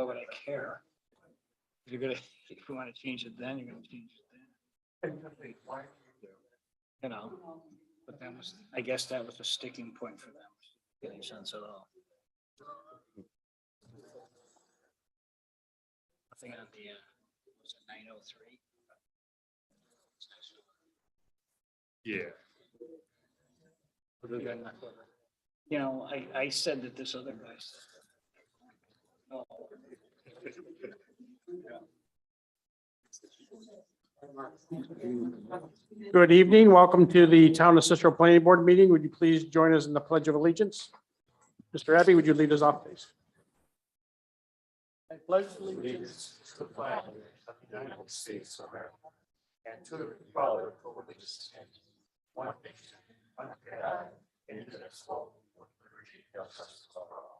why would I care? If you're gonna, if you want to change it then, you're gonna change it then. You know, but that was, I guess that was a sticking point for them, getting sense at all. Nothing on the, was it 903? Yeah. You know, I said that this other guy said. Oh. Good evening. Welcome to the Town of Cicero Planning Board meeting. Would you please join us in the Pledge of Allegiance? Mr. Abbey, would you lead us off, please? I pledge allegiance to the flag of the United States of America and to the republic for which it stands, one nation, under God, indivisible, with liberty and justice for all.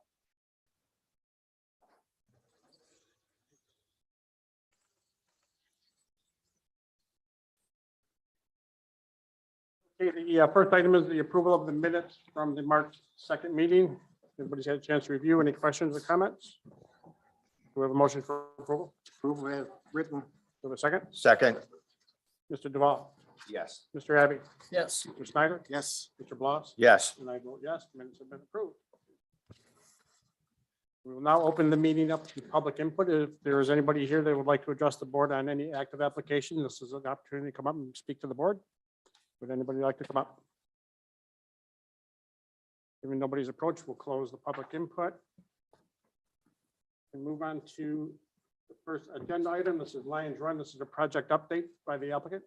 Okay, the first item is the approval of the minutes from the March 2nd meeting. Everybody's had a chance to review. Any questions or comments? Do we have a motion for approval? Approval as written. Do we have a second? Second. Mr. Duval, Yes. Mr. Abbey, Yes. Mr. Snyder, Yes. Mr. Bloss, Yes. and I vote yes, minutes have been approved. We will now open the meeting up to public input. If there is anybody here that would like to address the board on any active application, this is an opportunity to come up and speak to the board. Would anybody like to come up? Given nobody's approached, we'll close the public input. And move on to the first agenda item. This is Lions Run. This is a project update by the applicant.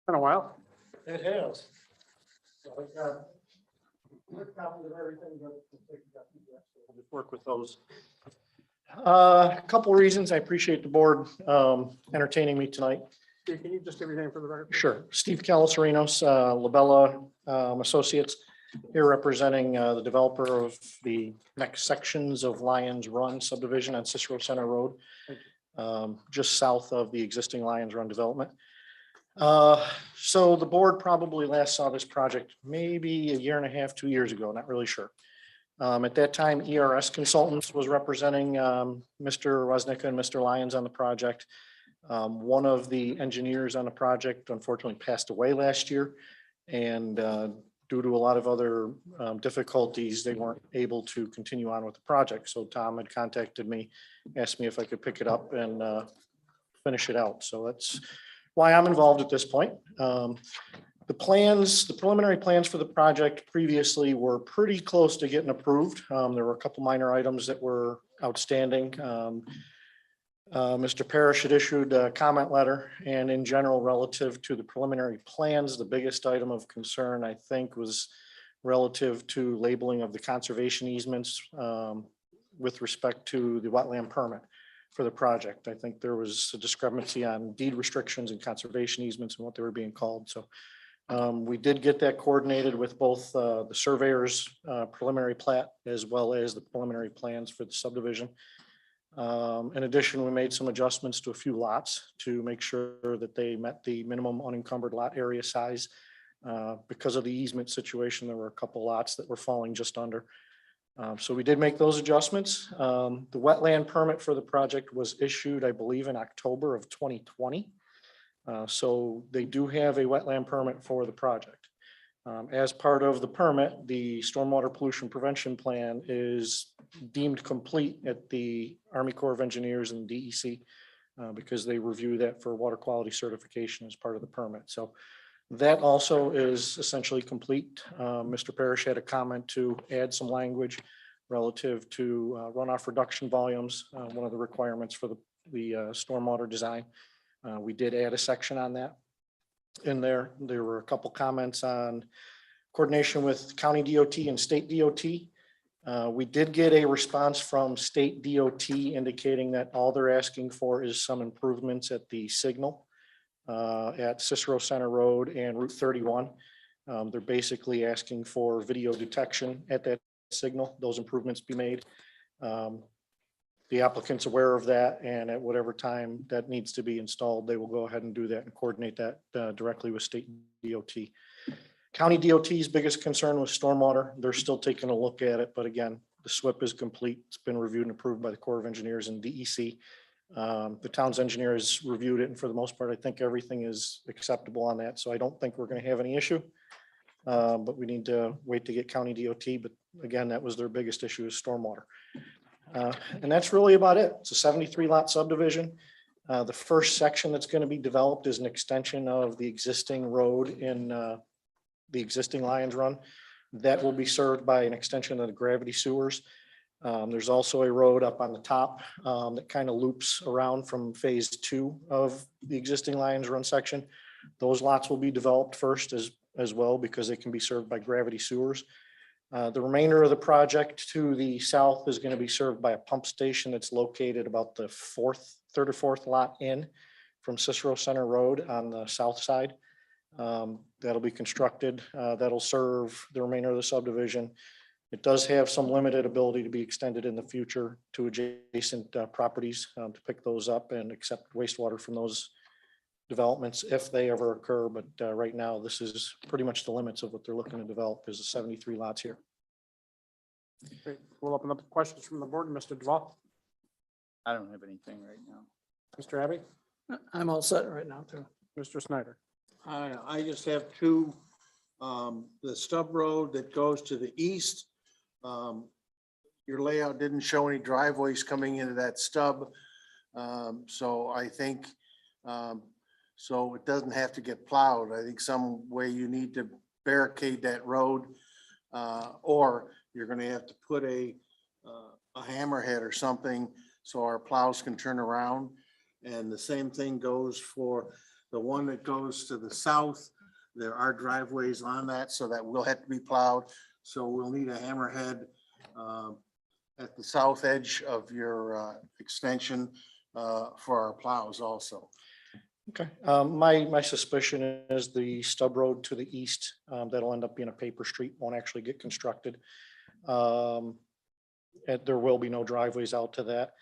Been a while. It has. We'll Just work with those. A couple of reasons. I appreciate the board entertaining me tonight. Can you just give your name for the record? Sure. Steve Calisarinos, Labella Associates, here representing the developer of the next sections of Lions Run subdivision on Cicero Center Road, just south of the existing Lions Run development. So the board probably last saw this project maybe a year and a half, 2 years ago, not really sure. At that time, ERS Consultants was representing Mr. Woznicka and Mr. Lyons on the project. One of the engineers on the project unfortunately passed away last year, and due to a lot of other difficulties, they weren't able to continue on with the project. So Tom had contacted me, asked me if I could pick it up and finish it out. So that's why I'm involved at this point. The preliminary plans for the project previously were pretty close to getting approved. There were a couple minor items that were outstanding. Mr. Parrish had issued a comment letter, and in general, relative to the preliminary plans, the biggest item of concern, I think, was relative to labeling of the conservation easements with respect to the wetland permit for the project. I think there was a discrepancy on deed restrictions and conservation easements and what they were being called. So we did get that coordinated with both the surveyor's preliminary plat as well as the preliminary plans for the subdivision. In addition, we made some adjustments to a few lots to make sure that they met the minimum unencumbered lot area size. Because of the easement situation, there were a couple lots that were falling just under. So we did make those adjustments. The wetland permit for the project was issued, I believe, in October of 2020. So they do have a wetland permit for the project. As part of the permit, the stormwater pollution prevention plan is deemed complete at the Army Corps of Engineers and DEC because they review that for water quality certification as part of the permit. So that also is essentially complete. Mr. Parrish had a comment to add some language relative to runoff reduction volumes, one of the requirements for the stormwater design. We did add a section on that. In there, there were a couple comments on coordination with county DOT and state DOT. We did get a response from state DOT indicating that all they're asking for is some improvements at the signal at Cicero Center Road and Route 31. They're basically asking for video detection at that signal, those improvements be made. The applicant's aware of that, and at whatever time that needs to be installed, they will go ahead and do that and coordinate that directly with state DOT. County DOT's biggest concern was stormwater. They're still taking a look at it, but again, The SWIP is complete. It's been reviewed and approved by the Corps of Engineers and DEC. The town's engineers reviewed it, and for the most part, I think everything is acceptable on that. So I don't think we're going to have any issue. But we need to wait to get county DOT. But again, that was their biggest issue is stormwater. And that's really about it. It's a 73 lot subdivision. The first section that's going to be developed is an extension of the existing road in the existing Lions Run. That will be served by an extension of the gravity sewers. There's also a road up on the top that kind of loops around from phase 2 of the existing Lions Run section. Those lots will be developed first as well because they can be served by gravity sewers. The remainder of the project to the south is going to be served by a pump station that's located about the third or fourth lot in from Cicero Center Road on the south side. That'll be constructed. That'll serve the remainder of the subdivision. It does have some limited ability to be extended in the future to adjacent properties to pick those up and accept wastewater from those developments if they ever occur. But right now, this is pretty much the limits of what they're looking to develop is the 73 lots here. Great. We'll open up the questions from the board. Mr. Duval, I don't have anything right now. Mr. Abbey, I'm all set right now, too. Mr. Snyder. I just have two, the stub road that goes to the east. Your layout didn't show any driveways coming into that stub. So I think, so it doesn't have to get plowed. I think some way you need to barricade that road. Or you're gonna have to put a hammerhead or something so our plows can turn around. And the same thing goes for the one that goes to the south. There are driveways on that, so that will have to be plowed. So we'll need a hammerhead at the south edge of your extension for our plows also. Okay, my suspicion is the stub road to the east, that'll end up being a paper street, won't actually get constructed. And there will be no driveways out to that.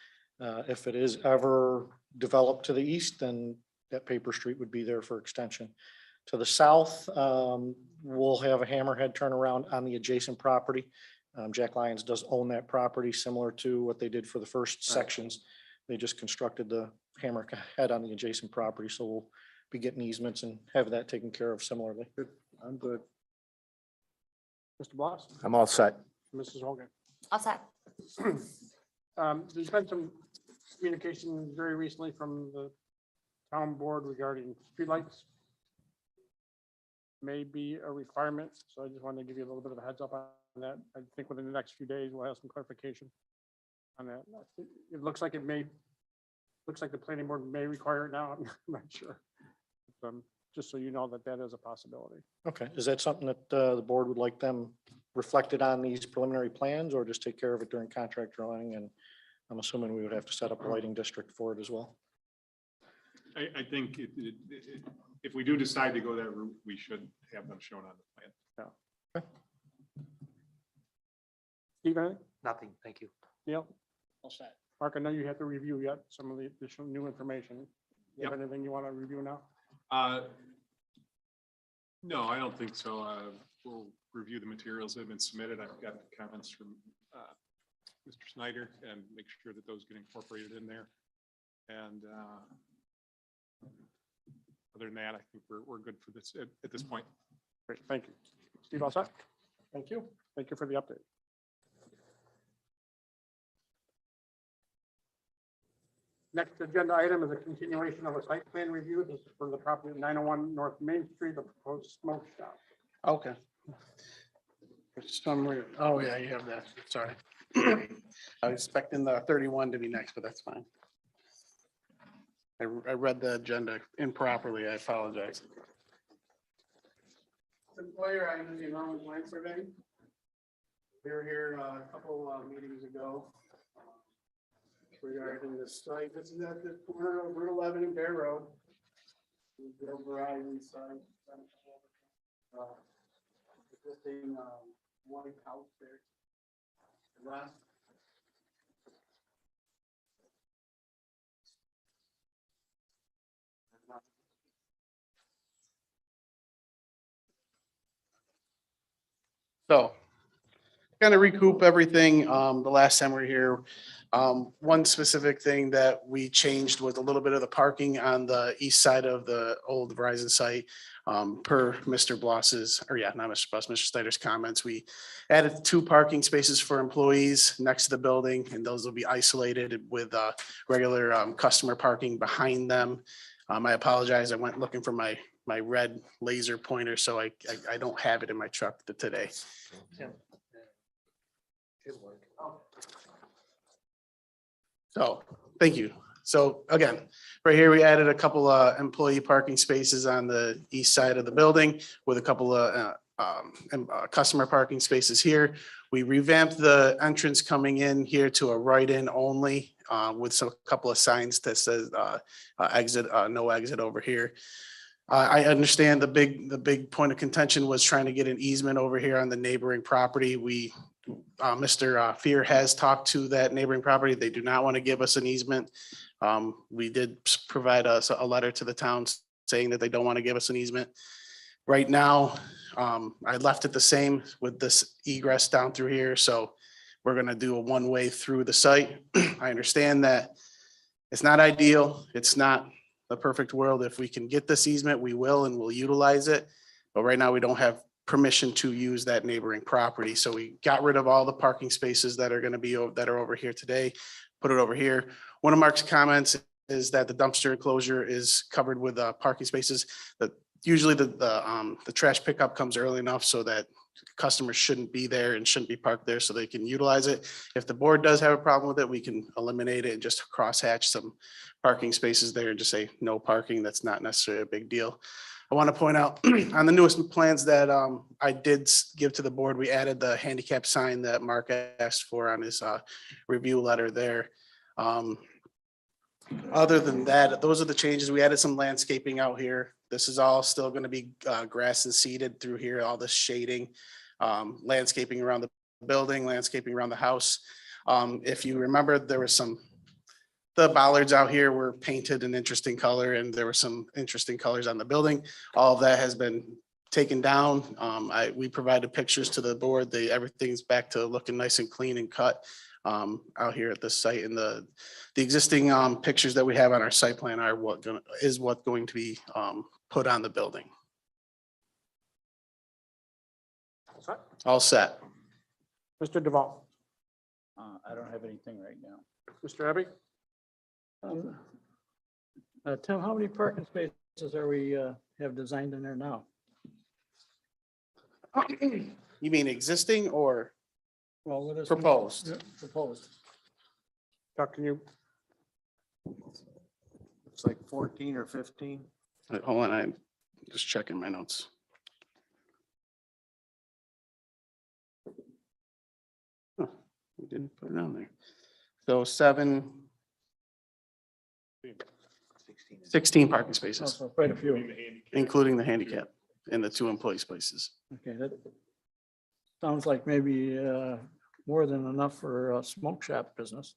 If it is ever developed to the east, then that paper street would be there for extension. To the south, we'll have a hammerhead turnaround on the adjacent property. Jack Lyons does own that property, similar to what they did for the first sections. They just constructed the hammerhead on the adjacent property, so we'll be getting easements and have that taken care of similarly. I'm good. Mr. Bloss, I'm all set. Mrs. Hogan. All set. There's been some communication very recently from the town board regarding streetlights. May be a requirement, so I just wanted to give you a little bit of a heads up on that. I think within the next few days, we'll have some clarification on that. It looks like the planning board may require it now. I'm not sure. Just so you know that that is a possibility. Okay, is that something that the board would like them reflected on these preliminary plans, or just take care of it during contract drawing? And I'm assuming we would have to set up a lighting district for it as well. I think if we do decide to go that route, we should have them shown on the plan. Steve, anything? Nothing, thank you. Neil? All set. Mark, I know you have to review yet some of the additional new information. You have anything you want to review now? No, I don't think so. We'll review the materials that have been submitted. I've got the comments from Mr. Snyder and make sure that those get incorporated in there. And other than that, I think we're good for this at this point. Great, thank you. Steve, all set? Thank you. Thank you for the update. Next agenda item is a continuation of a site plan review. This is for the property at 901 North Main Street, the proposed smoke shop. Okay. For some reason, oh yeah, you have that, sorry. I was expecting the 31 to be next, but that's fine. I read the agenda improperly, I apologize. Employer, I'm the enrollment line survey. We were here a couple meetings ago regarding this site. This is at the corner of Route 11 and Bear Road. The Verizon site. Existing white house there. The last. So kind of recoup everything, the last time we were here. One specific thing that we changed was a little bit of the parking on the east side of the old Verizon site. Per Mr. Bloss's, or yeah, not Mr. Bloss, Mr. Snyder's comments, we added 2 parking spaces for employees next to the building, and those will be isolated with regular customer parking behind them. I apologize. I went looking for my red laser pointer, so I don't have it in my truck today. So, thank you. So again, right here, we added a couple employee parking spaces on the east side of the building with a couple of customer parking spaces here. We revamped the entrance coming in here to a right-in only with some couple of signs that says exit, no exit over here. I understand the big point of contention was trying to get an easement over here on the neighboring property. Mr. Fear has talked to that neighboring property. They do not want to give us an easement. We did provide us a letter to the town saying that they don't want to give us an easement. Right now, I left it the same with this egress down through here. So we're going to do a one-way through the site. I understand that it's not ideal. It's not the perfect world. If we can get this easement, we will, and we'll utilize it. But right now we don't have permission to use that neighboring property. So we got rid of all the parking spaces that are going to be, that are over here today, put it over here. One of Mark's comments is that the dumpster enclosure is covered with parking spaces. That usually the trash pickup comes early enough so that customers shouldn't be there and shouldn't be parked there so they can utilize it. If the board does have a problem with it, we can eliminate it and just crosshatch some parking spaces there and just say no parking. That's not necessarily a big deal. I want to point out on the newest plans that I did give to the board, we added the handicap sign that Mark asked for on his review letter there. Other than that, those are the changes. We added some landscaping out here. This is all still going to be grass and seeded through here, all this shading, landscaping around the building, landscaping around the house. If you remember, there was the bollards out here were painted an interesting color and there were some interesting colors on the building. All of that has been taken down. We provided pictures to the board. Everything's back to looking nice and clean and cut out here at this site. And the existing pictures that we have on our site plan are what's going to be put on the building. All set. Mr. Duval, I don't have anything right now. Mr. Abbey, Tim, how many parking spaces are we have designed in there now? You mean existing or Well, what is proposed? proposed? Chuck, can you, It's like 14 or 15. Hold on, I'm just checking my notes. Huh, we didn't put it on there. So 16 parking Oh, spaces, so quite a few. including the handicap and the 2 employee spaces. Okay, that sounds like maybe more than enough for a smoke shop business.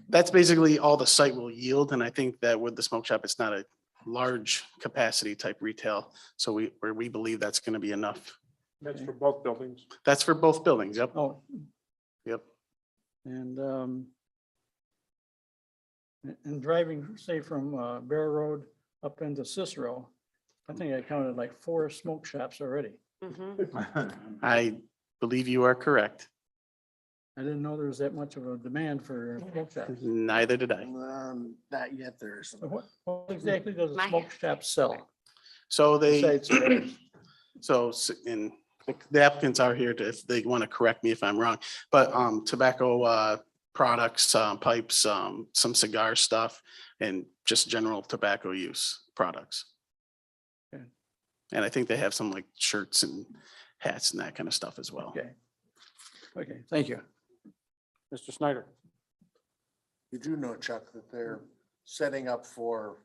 That's basically all the site will yield. And I think that with the smoke shop, it's not a large capacity type retail. So we believe that's going to be enough. that's for both buildings. That's for both buildings. Yep. Oh, Yep. and driving, say, from Bear Road up into Cicero, I think I counted like 4 smoke shops already. I believe you are correct. I didn't know there was that much of a demand for smoke shops. Neither did I. Not yet, there isn't. So what exactly does a smoke shop sell? So besides cigars? and the applicants are here to, if they want to correct me if I'm wrong, but tobacco products, pipes, some cigar stuff, and just general tobacco use products. Okay. And I think they have some like shirts and hats and that kind of stuff as well. Okay. Okay, thank you. Mr. Snyder, You do know, Chuck, that they're setting up for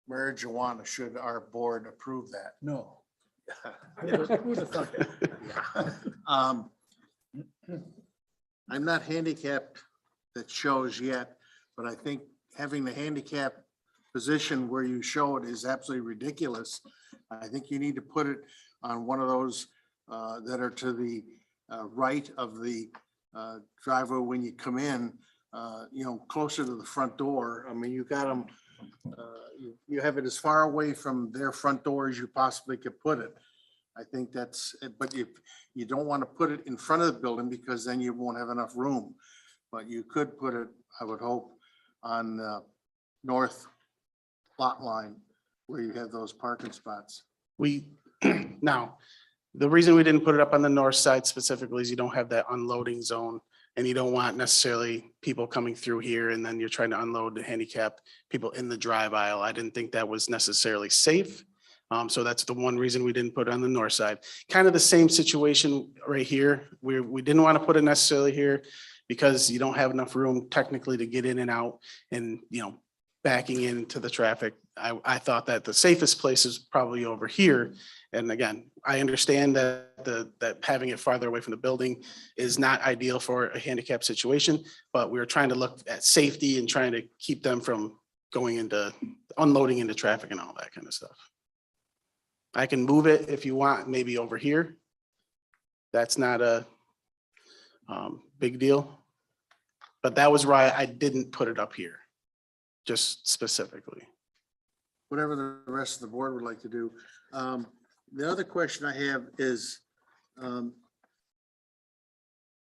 marijuana should our board approve that. No. Who'd have thought that? I'm not handicapped that shows yet, but I think having the handicap position where you show it is absolutely ridiculous. I think you need to put it on one of those that are to the right of the driveway when you come in, closer to the front door. I mean, you got them, you have it as far away from their front door as you possibly could put it. I think that's, but you don't want to put it in front of the building because then you won't have enough room. But you could put it, I would hope, on the north lot line where you have those parking spots. We, now, the reason we didn't put it up on the north side specifically is you don't have that unloading zone. And you don't want necessarily people coming through here and then you're trying to unload the handicap people in the drive aisle. I didn't think that was necessarily safe. So that's the one reason we didn't put it on the north side. Kind of the same situation right here. We didn't want to put it necessarily here because you don't have enough room technically to get in and out and, backing into the traffic. I thought that the safest place is probably over here. And again, I understand that that having it farther away from the building is not ideal for a handicap situation, but we were trying to look at safety and trying to keep them from going into unloading into traffic and all that kind of stuff. I can move it if you want, maybe over here. That's not a big deal. But that was why I didn't put it up here, just specifically. Whatever the rest of the board would like to do. The other question I have is,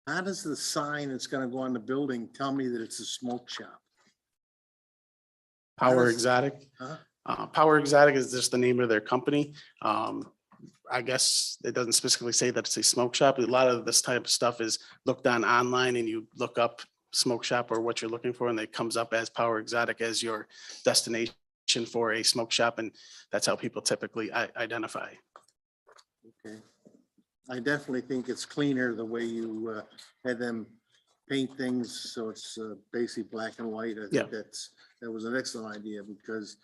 how does the sign that's gonna go on the building tell me that it's a smoke shop? Power does- Exotic. Huh? Power Exotic is just the name of their company. I guess it doesn't specifically say that it's a smoke shop. A lot of this type of stuff is looked on online and you look up smoke shop or what you're looking for and it comes up as Power Exotic as your destination for a smoke shop. And that's how people typically identify. Okay. I definitely think it's cleaner the way you had them paint things, so it's basically black and white. I Yeah. think that was an excellent idea because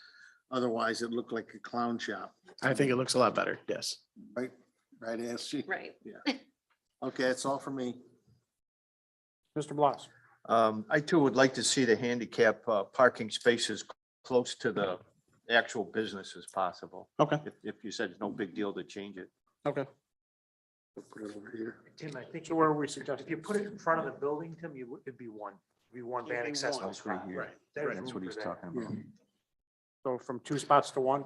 otherwise it looked like a clown shop, I think it looks a lot better. Yes. right? Right, SG? Right. Yeah. Okay, that's all for me. Mr. Blas. I too would like to see the handicap parking spaces close to the actual business as possible. Okay. If you said it's no big deal to change it. Okay. We'll put it over here. Tim, I think So where are we suggesting? if you put it in front of the building, Tim, it'd be one van accessible spot. Right. There's That's room what for he's that. talking about. So from 2 spots to 1?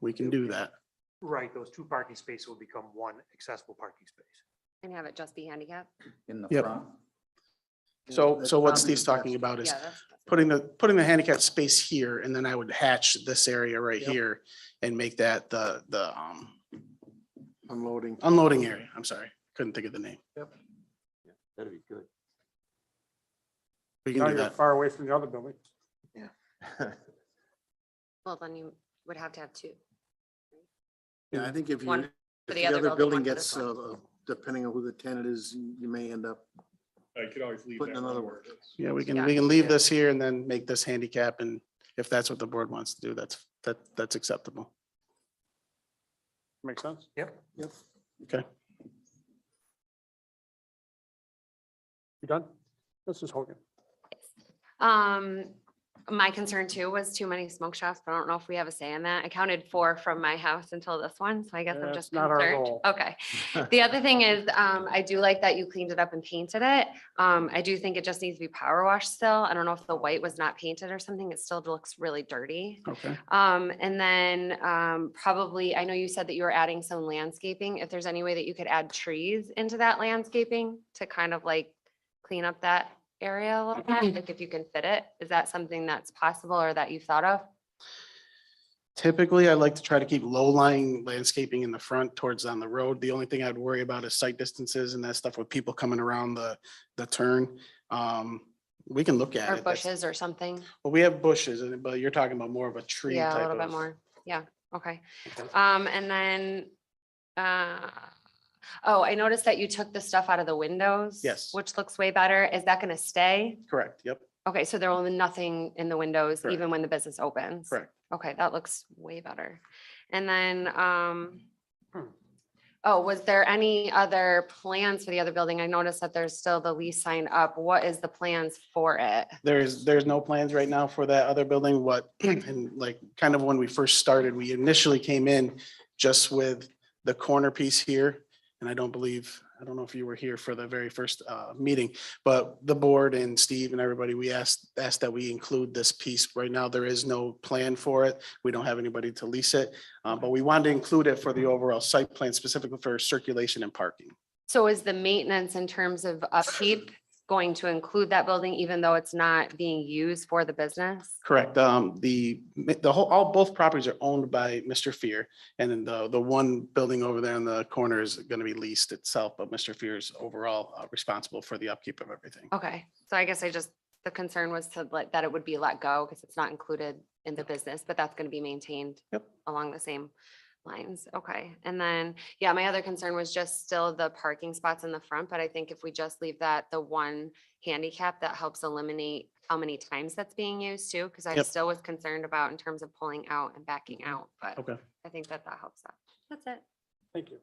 We can do that. Right, those 2 parking spaces will become 1 accessible parking space. And have it just be handicap? In the Yep. front. So That's what probably Steve's the best. talking about is Yeah, that's. putting the handicap space here, and then I would hatch this area right Yep. here and make that the Unloading. unloading area. I'm sorry, couldn't think of the name. That'd be good. We can Now do you're that. far away from the other building. Well, then you would have to have 2. Yeah, I think if One you, for if the the other other building, building one for this gets, one. depending on who the tenant is, you may end up I could always leave putting that another one word. where it is. Yeah, we Yeah. can leave Yeah. this here and then make this handicap, and if that's what the board wants to do, that's acceptable. Make sense? Yep. Okay. You done? Mrs. Hogan. My concern too was too many smoke shops, but I don't know if we have a say in that. I counted 4 from my house until this one, so I guess I'm That's just not our concerned. goal. Okay. The other thing is, I do like that you cleaned it up and painted it. I do think it just needs to be power washed still. I don't know if the white was not painted or something. It still looks really dirty. Okay. And then probably, I know you said that you were adding some landscaping. If there's any way that you could add trees into that landscaping to kind of like clean up that area a little bit, like if you can fit it, is that something that's possible or that you've thought of? Typically, I like to try to keep low-lying landscaping in the front towards on the road. The only thing I'd worry about is sight distances and that stuff with people coming around the turn. We can look at Or it. That's- bushes or something? Well, we have bushes, but you're talking about more of a tree Yeah, type a little bit of- more. Yeah, okay. Okay. And then, oh, I noticed that you took the stuff out of the windows. Yes. Which looks way better. Is that gonna stay? Correct, yep, Okay, so there will be nothing in the windows Correct. even when the business opens? correct. Okay, that looks way better. And then, oh, was there any other plans for the other building? I noticed that there's still the lease sign up. What is the plans for it? There's no plans right now for that other building. What, and like, kind of when we first started, we initially came in just with the corner piece here. and I don't know if you were here for the very first meeting, but the board and Steve and everybody, we asked that we include this piece. Right now, there is no plan for it. We don't have anybody to lease it, but we wanted to include it for the overall site plan specifically for circulation and parking. So is the maintenance in terms of upkeep going to include that building even though it's not being used for the business? Correct. Both properties are owned by Mr. Fear. And then the one building over there in the corner is going to be leased itself, but Mr. Fear is overall responsible for the upkeep of everything. Okay, so I guess the concern was that it would be let go because it's not included in the business, but that's going to be maintained Yep. along the same lines. Okay. And then, yeah, my other concern was just still the parking spots in the front, but I think if we just leave that, the one handicap, that helps eliminate how many times that's being used too, because I Yep. still was concerned about in terms of pulling out and backing out, but Okay. I think that helps out. That's it. Thank you.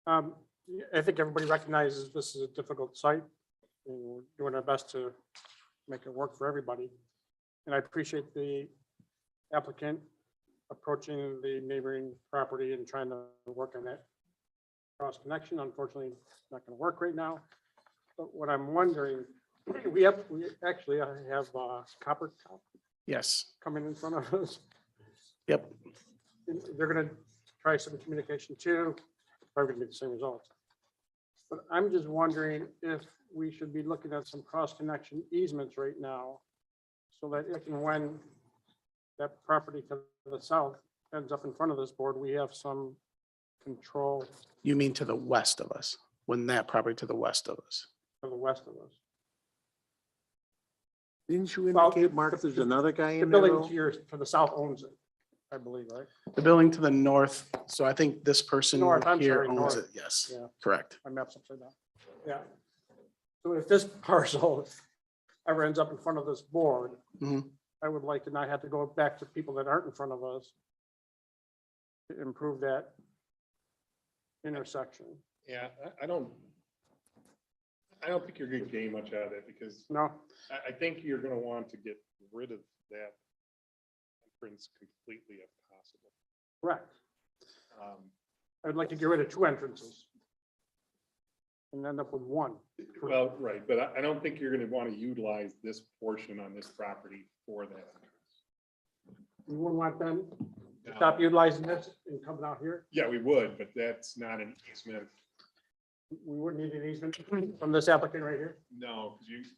I think everybody recognizes this is a difficult site. And we're doing our best to make it work for everybody. And I appreciate the applicant approaching the neighboring property and trying to work on that cross connection. Unfortunately, it's not going to work right now. But what I'm wondering, we actually have Copper Top Yes. coming in front of us. Yep. And they're going to try some communication too. Probably going to be the same results. But I'm just wondering if we should be looking at some cross connection easements right now, so that if and when that property to the south ends up in front of this board, we have some control You mean to the west of us, when that property to the west of us? to the west of us. Didn't you Well, indicate, Mark, there's another guy The in there? building though? to the south owns it, I believe, right? The building to the north, so I think this person North, I'm here sorry, owns north. it, yes, Yeah. correct. My map's upside down. Yeah. So if this parcel ever ends up in front of this board, Mhm. I would like to not have to go back to people that aren't in front of us to improve that intersection. Yeah, I don't think you're gonna gain much out of it because No, I think you're gonna want to get rid of that entrance completely if possible. correct. Um, I'd like to get rid of two entrances and end up with one. Well, right, but I don't think you're gonna want to utilize this portion on this property for that entrance. We wouldn't want them to No. stop utilizing this and coming out here. Yeah, we would, but that's not an easement. We wouldn't need an easement from this applicant right here. No, because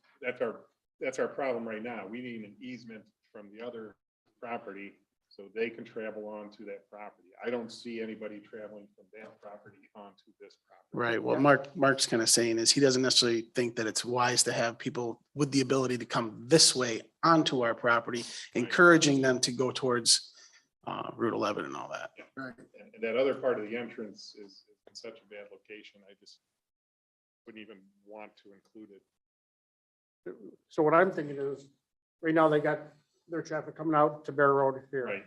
that's our problem right now. We need an easement from the other property so they can travel onto that property. I don't see anybody traveling from that property onto this property. Right, what Yeah. Mark's kind of saying is he doesn't necessarily think that it's wise to have people with the ability to come this way onto our property, encouraging them to go towards Route 11 and all that. And that other part of the entrance is in such a bad location, I just wouldn't even want to include it. So what I'm thinking is, right now they got their traffic coming out to Bear Road here. Right,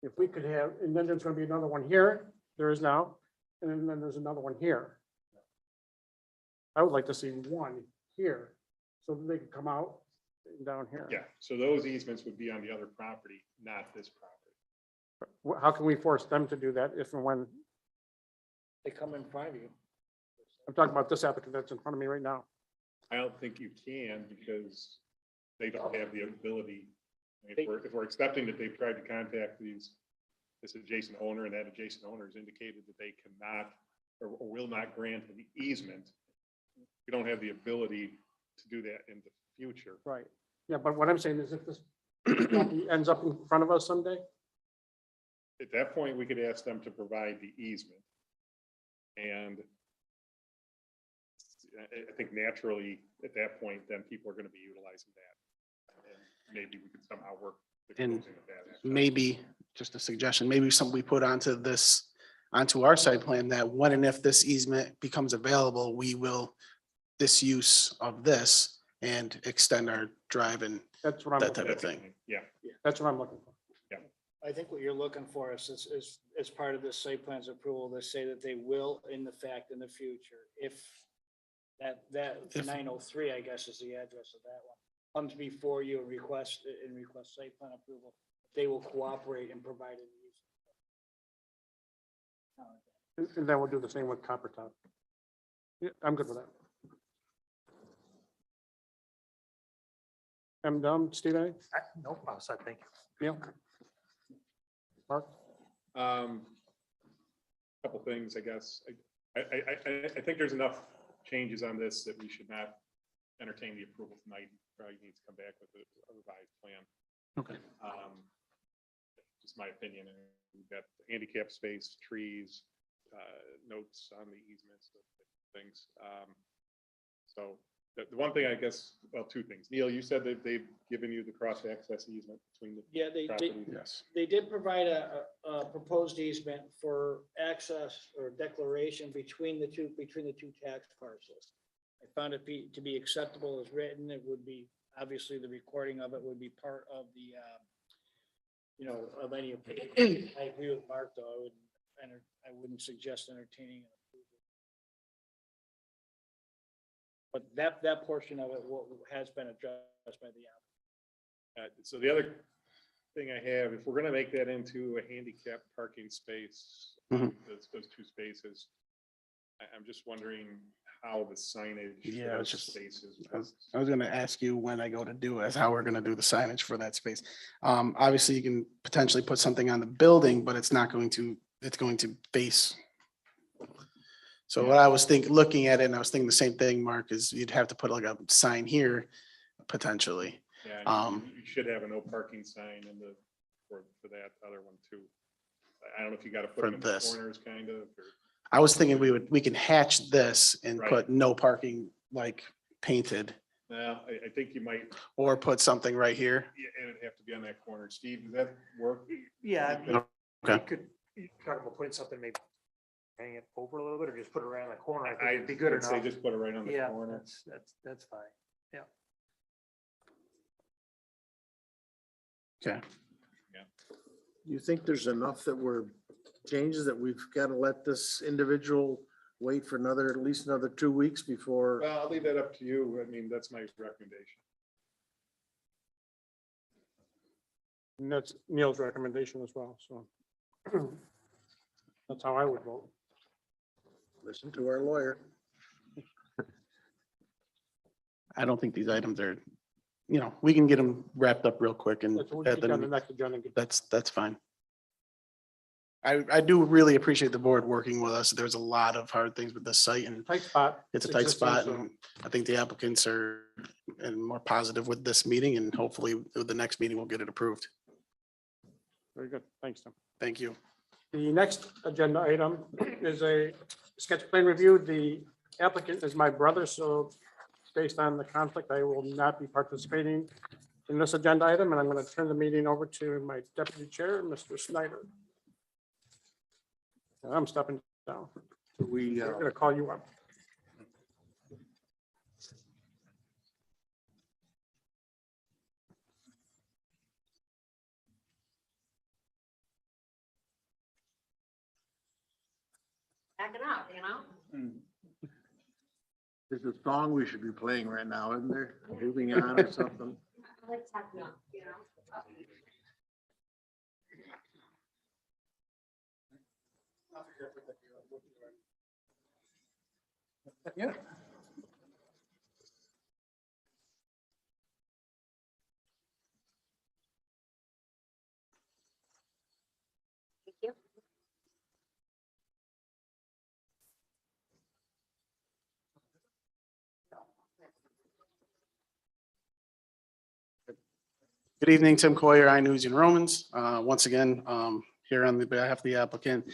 If we could have, and then there's gonna be another one here, there is now, and then there's another one here. I would like to see one here, so that they can come out and down here. yeah, so those easements would be on the other property, not this property. How can we force them to do that if and when, They come in front of you. I'm talking about this applicant that's in front of me right now. I don't think you can because they don't have the ability. If we're accepting that they've tried to contact this adjacent owner and that adjacent owner has indicated that they cannot or will not grant an easement, we don't have the ability to do that in the future. Right. Yeah, but what I'm saying is if this property ends up in front of us someday, At that point, we could ask them to provide the easement. And I think naturally, at that point, then people are going to be utilizing that. And maybe we could somehow work the And closing of that. Maybe, just a suggestion, maybe something we put onto our site plan that when and if this easement becomes available, we will disuse of this and extend our drive and that's what I'm, that type looking of thing. Yeah, that's what I'm looking for. I think what you're looking for is, as part of this site plans approval, to say that they will, in the fact, in the future, if that If- 903, I guess, is the address of that one, comes before you and request site plan approval, they will cooperate and provide an And then we'll do the same with Copper Top. Yeah, I'm good with that. I'm done. Steve, any? No, I said, thank Neil? Mark? Couple things, I guess. I think there's enough changes on this that we should not entertain the approval tonight. Probably needs to come back with a revised plan. Okay. Just my opinion. And we've got handicap space, trees, notes on the easements, things. So the one thing, I guess, well, two things. Neil, you said that they've given you the cross access easement between the Yeah, they properties. Yes. did provide a proposed easement for access or declaration between the two tax parcels. I found it to be acceptable as written. It would be, obviously, the recording of it would be part of the, of any opinion. I agree with Mark, though. I wouldn't suggest entertaining it. But that portion of it has been addressed by the applicant. So the other thing I have, if we're gonna make that into a handicap parking space, Mhm. those two spaces, I'm just wondering how the signage. for Yeah, it's those just- Spaces. I was gonna ask you when I go to do it, how we're gonna do the signage for that space. Obviously you can potentially put something on the building, but it's going to face. So what I was looking at it, and I was thinking the same thing, Mark, is you'd have to put like a sign here potentially. Yeah, Um, and you should have a no parking sign in for that other one too. I don't know if you gotta put For them in the this. corners kind of, or. I was thinking we can hatch this and Right. put no parking like painted, No, I think you might, or put something right here. yeah, and it'd have to be on that corner. Steve, does that work? Yeah. Okay. You talk about putting something, maybe hang it over a little bit, or just put it around the corner. I think I'd it'd be good I'd say enough. just put it right on the Yeah, corner. that's fine. Okay. You think there's enough that we're changes that we've got to let this individual wait for at least another 2 weeks before? Well, I'll leave that up to you. I mean, that's my recommendation. And that's Neil's recommendation as well, so. That's how I would vote. Listen to our lawyer. I don't think these items are, we can get them wrapped up real quick and That's what we at keep the on the next agenda. and get- that's fine. I do really appreciate the board working with us. There's a lot of hard things with this site and Tight spot. it's a tight existing, spot. so- And I think the applicants are and more positive with this meeting and hopefully with the next meeting, we'll get it approved. Very good. Thanks, Tim. Thank you. The next agenda item is a sketch plan review. The applicant is my brother, so based on the conflict, I will not be participating in this agenda item, and I'm going to turn the meeting over to my deputy chair, Mr. Snyder. And I'm stepping down. We, I'm going to call you up. Backing up, there's a song we should be playing right now, isn't there? Moving on or something. Like techno, Yeah. Thank you. Good evening, Tim Coyer, iNews and Romans. Once again, here on the behalf of the applicant.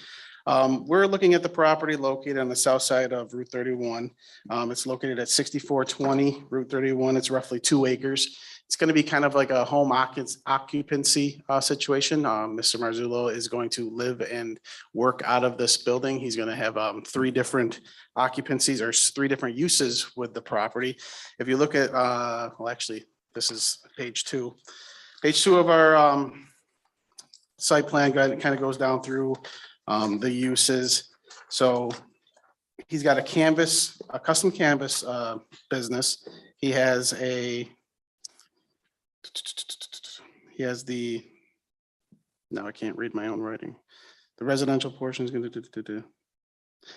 We're looking at the property located on the south side of Route 31. It's located at 6420 Route 31. It's roughly 2 acres. It's going to be kind of like a home occupancy situation. Mr. Marzullo is going to live and work out of this building. He's going to have 3 different occupancies or 3 different uses with the property. If you look at, well, actually, this is page 2. Page 2 of our site plan kind of goes down through the uses. So he's got a custom canvas business. He has no, I can't read my own writing. The residential portion is going to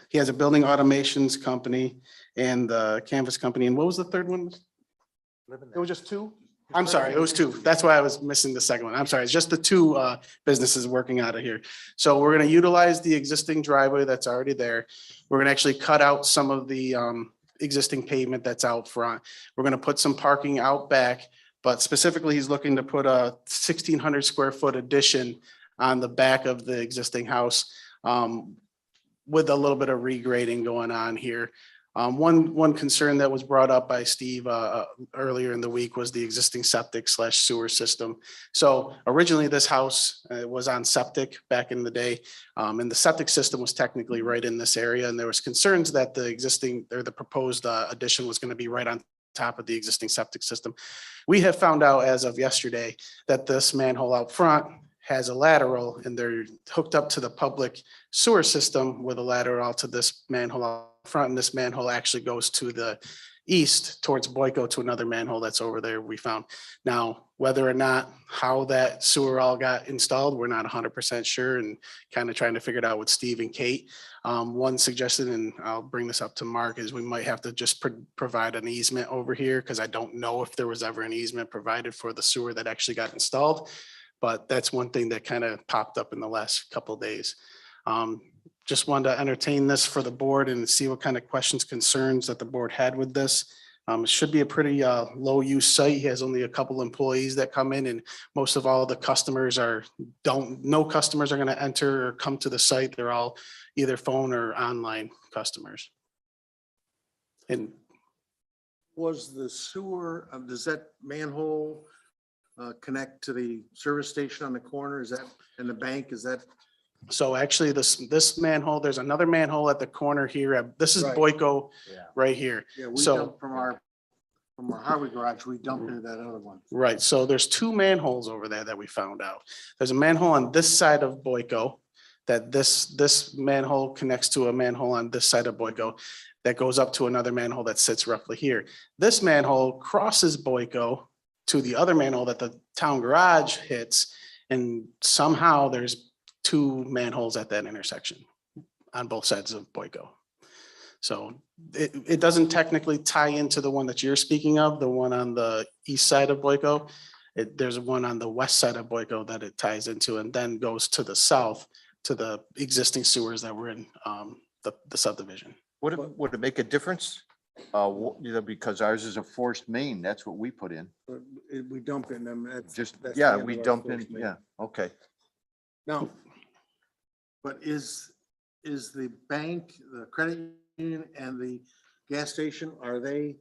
He has a building automations company and the canvas company. And what was the third one? It was just two? I'm sorry, it was two. That's why I was missing the second one. I'm sorry. It's just the two businesses working out of here. So we're gonna utilize the existing driveway that's already there. We're gonna actually cut out some of the existing pavement that's out front. We're gonna put some parking out back, but specifically, he's looking to put a 1,600 square foot addition on the back of the existing house with a little bit of regrading going on here. One concern that was brought up by Steve earlier in the week was the existing septic / sewer system. So originally this house was on septic back in the day. And the septic system was technically right in this area. And there was concerns that the existing or the proposed addition was going to be right on top of the existing septic system. We have found out as of yesterday that this manhole out front has a lateral and they're hooked up to the public sewer system with a lateral to this manhole out front. And this manhole actually goes to the east towards Boyko to another manhole that's over there we found. Now, whether or not how that sewer all got installed, we're not 100% sure and kind of trying to figure it out with Steve and Kate. One suggestion, and I'll bring this up to Mark, is we might have to just provide an easement over here because I don't know if there was ever an easement provided for the sewer that actually got installed. But that's one thing that kind of popped up in the last couple of days. Just wanted to entertain this for the board and see what kind of questions, concerns that the board had with this. It should be a pretty low use site. He has only a couple employees that come in and most of all the customers no customers are going to enter or come to the site. They're all either phone or online customers. And Was the sewer, does that manhole connect to the service station on the corner? Is that, and the bank, is that? so actually this manhole, there's another manhole at the corner here. This is Right. Boyko right here. Yeah, we So- dumped from our highway garage, we dumped into that other one. Right, so there's two manholes over there that we found out. There's a manhole on this side of Boyko that this manhole connects to a manhole on this side of Boyko that goes up to another manhole that sits roughly here. This manhole crosses Boyko to the other manhole that the town garage hits, and somehow there's two manholes at that intersection on both sides of Boyko. So it doesn't technically tie into the one that you're speaking of, the one on the east side of Boyko. There's one on the west side of Boyko that it ties into and then goes to the south to the existing sewers that were in the subdivision. Would it make a difference? Because ours is a forced main. That's what we put in. But we dump in them, that's. Just, that's yeah, the end we of our dump in, force main. yeah, okay. No. But is the bank, the credit union and the gas station, do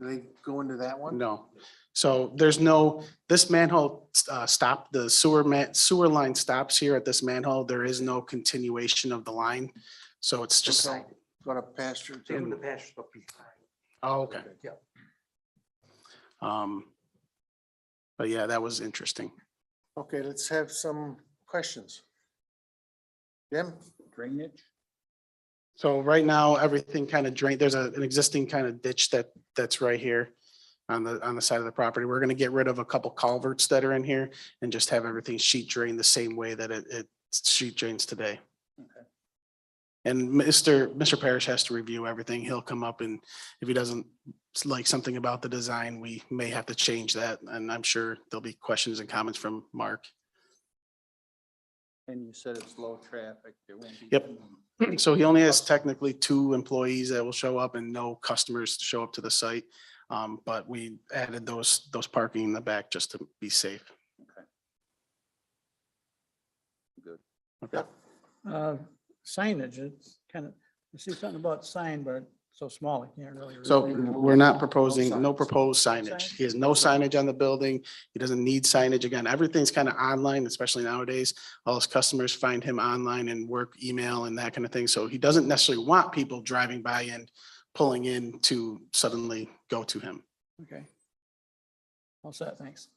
they go into that one? No. So there's this manhole stopped, the sewer line stops here at this manhole. There is no continuation of the line. So it's just. Okay. Got a pasture. too. Oh, okay. But yeah, that was interesting. Okay, let's have some questions. Jim? Drainage? So right now, everything kind of drained. There's an existing kind of ditch that's right here on the side of the property. We're gonna get rid of a couple culverts that are in here and just have everything sheet drain the same way that it sheet drains today. Okay. And Mr. Parrish has to review everything. He'll come up and if he doesn't like something about the design, we may have to change that. And I'm sure there'll be questions and comments from Mark. And you said it's low traffic. There won't be. Yep. So he only has technically 2 employees that will show up and no customers to show up to the site. But we added those parking in the back just to be safe. Good. Okay. Signage, it's kind of, I see something about sign, but it's so small, I can't really. So read it. we're not proposing, no proposed signage. Signage? He has no signage on the building. He doesn't need signage. Again, everything's kind of online, especially nowadays. All his customers find him online and work email and that kind of thing. So he doesn't necessarily want people driving by and pulling in to suddenly go to him. Okay. All set, thanks.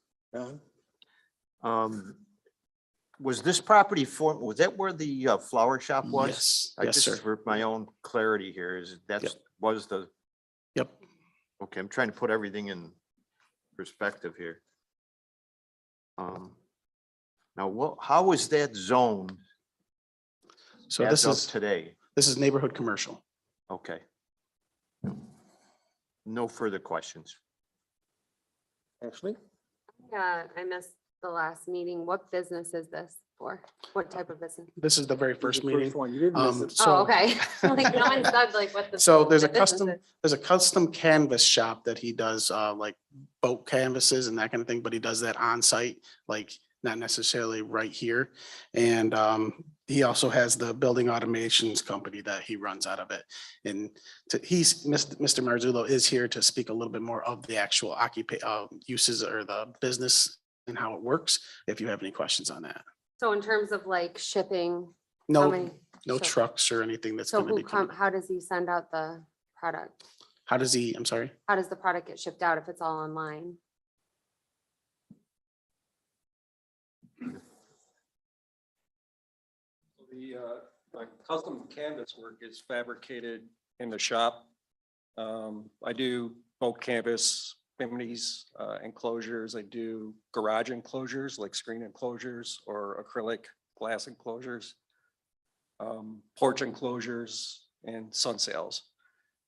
Was this property was that where the flower shop was? Yes, I yes, just, sir. for my own clarity here, was the, Yep. okay, I'm trying to put everything in perspective here. Now, how is that zoned So as this of is, today? This is neighborhood commercial. Okay. No further questions. Ashley? I missed the last meeting. What business is this for? What type of business? This is the very first meeting. One, you didn't miss it. So- Oh, okay. Like, no one said like what the. So there's the a business custom, is. there's a custom canvas shop that he does, like boat canvases and that kind of thing, but he does that on site, like not necessarily right here. And he also has the building automations company that he runs out of it. And Mr. Marzullo is here to speak a little bit more of the actual uses or the business and how it works, if you have any questions on that. So in terms of like shipping, how No, many? no so- trucks or anything that's So gonna who be come, coming. how does he send out the product? How does he, I'm sorry? How does the product get shipped out if it's all online? The custom canvas work is fabricated in the shop. I do boat canvas, chimneys, enclosures. I do garage enclosures like screen enclosures or acrylic glass enclosures, porch enclosures and sun sails.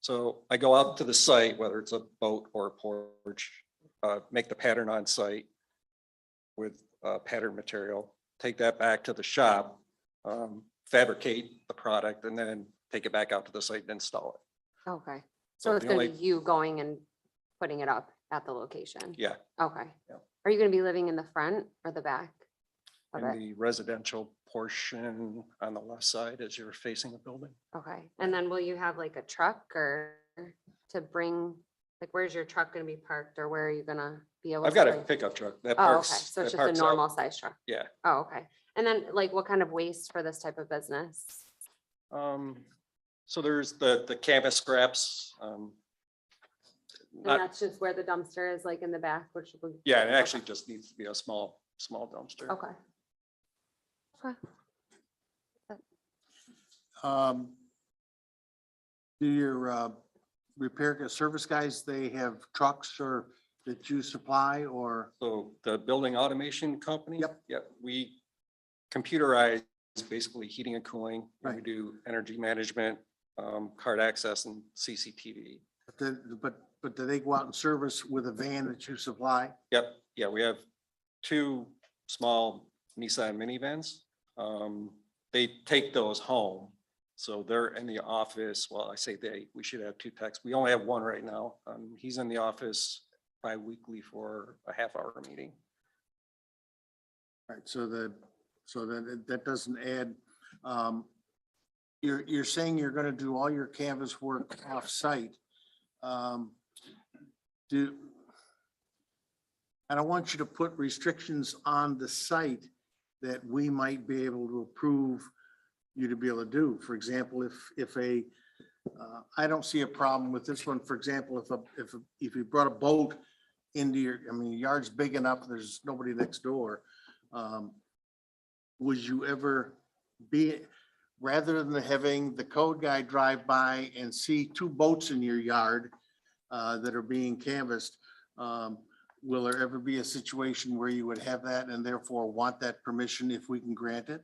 So I go out to the site, whether it's a boat or a porch, make the pattern on site with pattern material, take that back to the shop, fabricate the product, and then take it back out to the site and install it. Okay, So so it's the gonna be only- you going and putting it up at the location? Yeah, Okay. Yeah. Are you gonna be living in the front or the back of in it? the residential portion on the left side as you're facing the building. Okay, and then will you have like a truck or to bring, like, where's your truck gonna be parked or where are you gonna be able to? I've got a bring- pickup truck that Oh, okay, parks. so it's that just a parks out. normal size truck? Yeah. Oh, okay. And then like what kind of waste for this type of business? So there's the canvas scraps. And Not, that's just where the dumpster is, like in the back, which will. yeah, it actually just needs to be a small dumpster. Okay. Okay. Do your repair service guys, they have trucks or that you supply or? So the building automation company? Yep. Yep, we computerize basically heating and cooling. and We Right. do energy management, card access and CCTV. But do they go out and service with a van that you supply? Yep, yeah, we have two small Nissan minivans. They take those home. So they're in the office. Well, I say we should have two techs. We only have one right now. He's in the office bi-weekly for a half-hour meeting. Right, so that doesn't add, you're saying you're gonna do all your canvas work off-site. I don't want you to put restrictions on the site that we might be able to approve you to be able to do. For example, I don't see a problem with this one. For example, if you brought a boat into your yard's big enough, there's nobody next door. Would you ever be, rather than having the code guy drive by and see two boats in your yard that are being canvassed, will there ever be a situation where you would have that and therefore want that permission if we can grant it?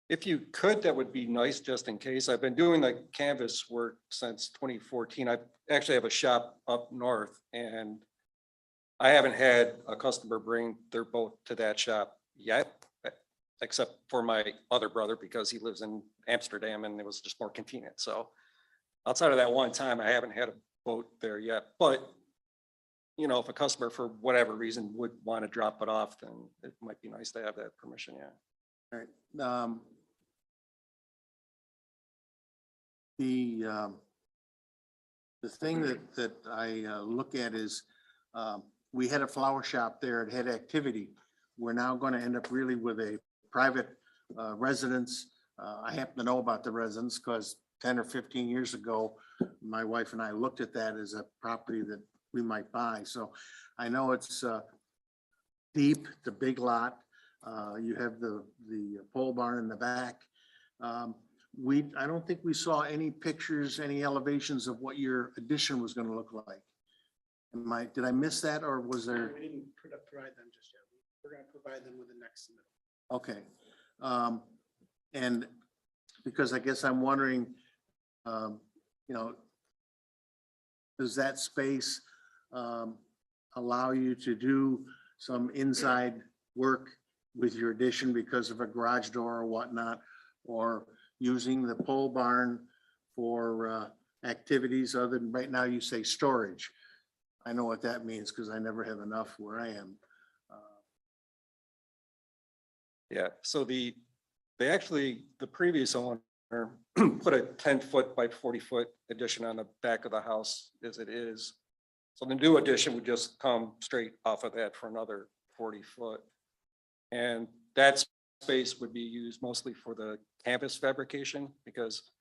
If you could, that would be nice, just in case. I've been doing the canvas work since 2014. I actually have a shop up north and I haven't had a customer bring their boat to that shop yet, except for my other brother because he lives in Amsterdam and it was just more convenient. So outside of that one time, I haven't had a boat there yet, but you know, if a customer for whatever reason would want to drop it off, then it might be nice to have that permission, yeah. All right. The thing that I look at is, we had a flower shop there, it had activity. We're now gonna end up really with a private residence. I happen to know about the residence because 10 or 15 years ago, my wife and I looked at that as a property that we might buy. So I know it's deep, the big lot. You have the pole barn in the back. I don't think we saw any pictures, any elevations of what your addition was gonna look like. Did I miss that or was there? We didn't provide them just yet. We're gonna provide them with the next submittal. Okay. And because I guess I'm wondering, you know, does that space allow you to do some inside work with your addition because of a garage door or whatnot? Or using the pole barn for activities other than, right now you say storage. I know what that means because I never have enough where I am. Yeah, so the previous owner put a 10-foot by 40-foot addition on the back of the house as it is. So the new addition would just come straight off of that for another 40-foot. And that space would be used mostly for the canvas fabrication, because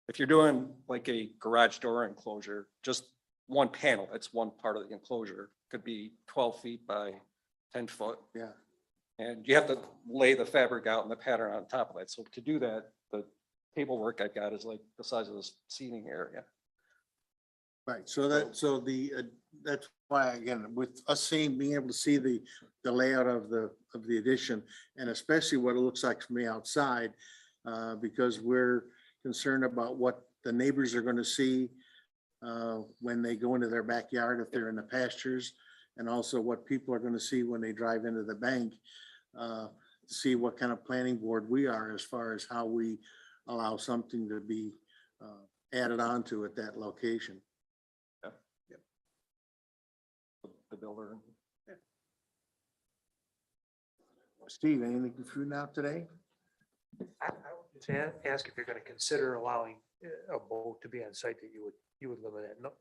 if you're doing like a garage door enclosure, just one panel, that's one part of the enclosure, could be 12 feet by 10 foot. Yeah. And you have to lay the fabric out and the pattern on top of that. So to do that, the table work I've got is like the size of this seating area. Right, so that's why, again, with us seeing, being able to see the layout of the addition, and especially what it looks like from the outside, because we're concerned about what the neighbors are gonna see when they go into their backyard, if they're in the pastures, and also what people are gonna see when they drive into the bank, see what kind of planning board we are as far as how we allow something to be added on to at that location. The builder. Steve, anything for you now today? I would to ask if you're going to consider allowing a boat to be on site, that you would limit it. No,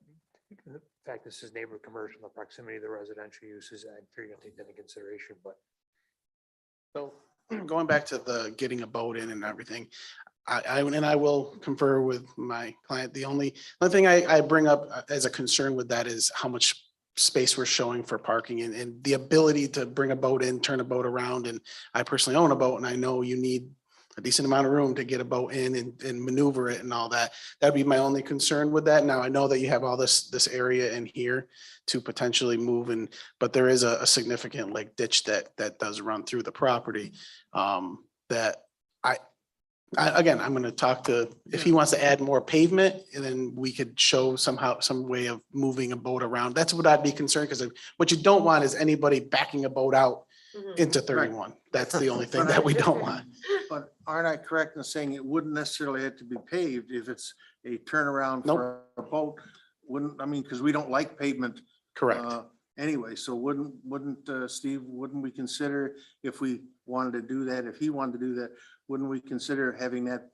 in fact, this is neighborhood commercial, the proximity of the residential uses, I'm sure you're going to take that into consideration, but So going back to the getting a boat in and everything, I will confer with my client. The only thing I bring up as a concern with that is how much space we're showing for parking and the ability to bring a boat in, turn a boat around. And I personally own a boat and I know you need a decent amount of room to get a boat in and maneuver it and all that. That'd be my only concern with that. Now, I know that you have all this area in here to potentially move in, but there is a significant like ditch that does run through the property. That again, I'm going to talk to, if he wants to add more pavement, and then we could show somehow some way of moving a boat around. That's what I'd be concerned, because what you don't want is anybody backing a boat out into 31. That's the only thing that we don't want. But aren't I correct in saying it wouldn't necessarily have to be paved if it's a turnaround Nope. for a boat? Wouldn't, I mean, because we don't like pavement. Correct. Anyway, so wouldn't Steve, wouldn't we consider, if we wanted to do that, if he wanted to do that, wouldn't we consider having that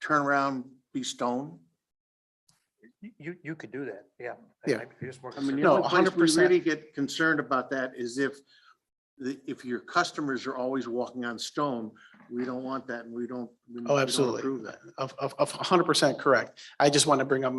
turnaround be stone? you could do that, yeah. Yeah. I'd be just more I mean, the No, only place we 100%. really get concerned about that is if your customers are always walking on stone, we don't want that, and we don't. Oh, absolutely. Approve that. Of 100% correct. I just want to bring up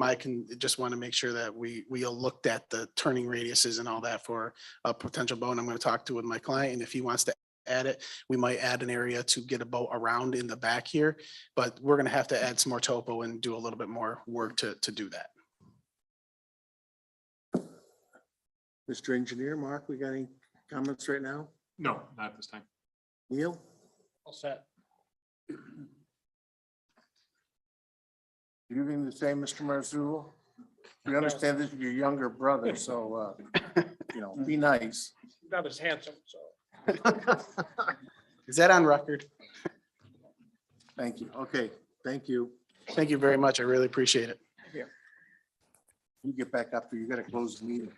just want to make sure that we looked at the turning radiuses and all that for a potential boat. And I'm going to talk to with my client, and if he wants to add it, we might add an area to get a boat around in the back here, but we're going to have to add some more topo and do a little bit more work to do that. Mr. Engineer, Mark, we got any comments right now? No, not at this time. Neil? All set. Anything to say, Mr. Marzullo? We understand this is your younger brother, so, be nice. Not as handsome, so. Is that on record? Thank you. Okay, thank you. Thank you very much. I really appreciate it. You get back up there. You gotta close the meeting.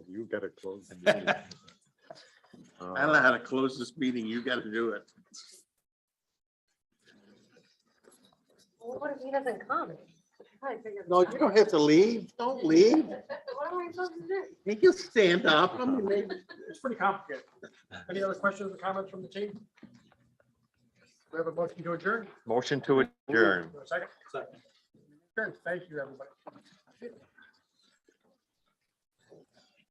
You gotta close the meeting. I don't know how to close this meeting. You gotta do it. Well, what if he doesn't come? No, you don't have to leave. Don't leave. What am I supposed to do? You can stand up. I mean, maybe. It's pretty complicated. Any other questions or comments from the team? We have a motion to adjourn. Motion to adjourn. Second? Second. Thank you, everybody.